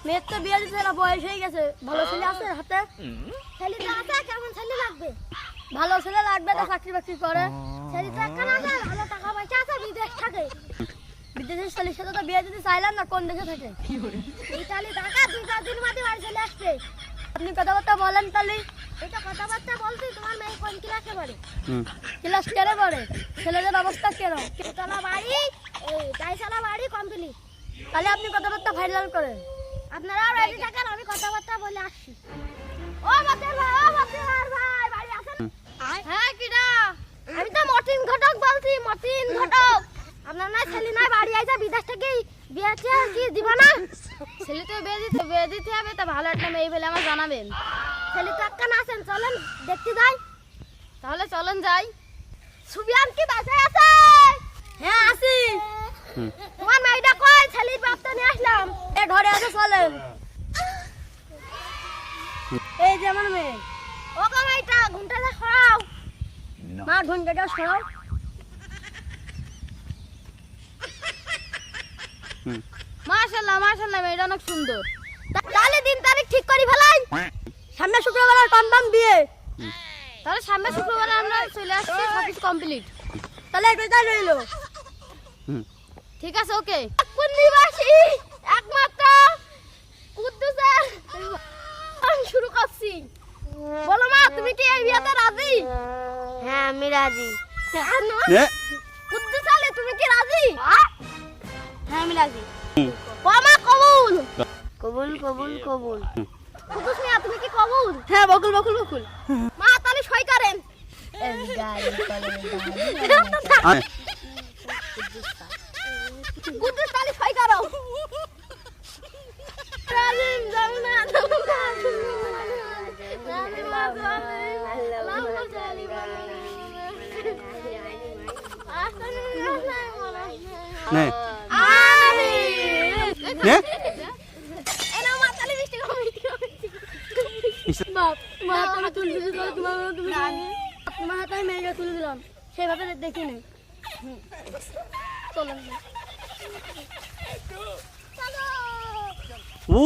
মেয়ের তো বিয়ে দিতে না, বয়স হয়ে গেছে। ভালো ছেলে আছে হাতে? ছেলে তো আছে, কেমন ছেলে লাগবে? ভালো ছেলে লাগবে তো চাকরি বাকরি করে। ছেলে তো একখান আছে, ভালো টাকা পয়সা আছে, বিদেশ থাকে। বিদেশের ছেলের সাথে তো বিয়ে দিতে চাইলাম না, কোন দেশে থাকে? ইতালি ঢাকা 2-4 দিন মধ্যে বাড়ি চলে আসবে। আপনি কথাবার্তা বলেন তাহলে। এটা কথাবার্তা বলছি, তোমার মেয়ে কোন ক্লাসে পড়ে? ক্লাস টেনে পড়ে। ছেলেদের অবস্থা কেন? তলা বাড়ি, এই টাইসালা বাড়ি কমপ্লিট। তাহলে আপনি কথাবার্তা ফাইনাল করেন। আপনারাও রেডি থাকেন, আমি কথাবার্তা বলে আসছি। ও বাতের ভাই, ও বাতের ভাই, বাড়ি আছেন? হ্যাঁ কিডা? আমি তো মতিন ঘটক বলছি, মতিন ঘটক। আপনার নাই ছেলে নাই, বাড়ি আইছে বিদেশ থেকে, বিয়েতে কি দিবা না? ছেলে তো বিয়ে দিতে হবে, তা ভালো একটা মেয়ে পেলে আমার জানাবেন। ছেলে তো একখান আছেন, চলেন দেখতে যাই। তাহলে চলেন যাই। সুবিয়ান কি বাসায় আছে? হ্যাঁ আসি। তোমার মেয়েটা কই? ছেলের বাপটা নিয়ে আসলাম। এ ঘরে আছে, চলেন। এই যে আমার মেয়ে। ও গো মেয়েটা, ঘুমটাটা সরাও। মা ঘন্টাটা সরাও। মাশাআল্লাহ মাশাআল্লাহ, মেয়েটা অনেক সুন্দর। তাহলে দিন তারিখ ঠিক করি ফেলাই। সামনে শুক্রবার কনফার্ম বিয়ে। তাহলে সামনে শুক্রবার আমরা চলে আসছি, সবকিছু কমপ্লিট। তাহলে এটাই রইলো। ঠিক আছে, ওকে। কোন নিবাসী একমাত্র কুদ্দুসের আমি শুরু করছি। বলো মা, তুমি কি এই বিয়েতে রাজি? হ্যাঁ আমি রাজি। কুদ্দুস আলী, তুমি কি রাজি? হ্যাঁ আমি রাজি। মামা কবুল। কবুল কবুল কবুল। কুদ্দুস মিয়া, তুমি কি কবুল? হ্যাঁ বকুল বকুল বকুল। মা তাহলে সই করেন। কুদ্দুস তাহলে সই করো। রাজিম জামনা নে আমিন। নে এনা মা তাহলে মিষ্টি খাও, মিষ্টি খাও, মিষ্টি খাও। বাপ মা তুমি তুলে দিলে, তুমি তোমার হাতে আমি মেয়েকে তুলে দিলাম, সেভাবে দেখিনি। চলেন। চলো। ও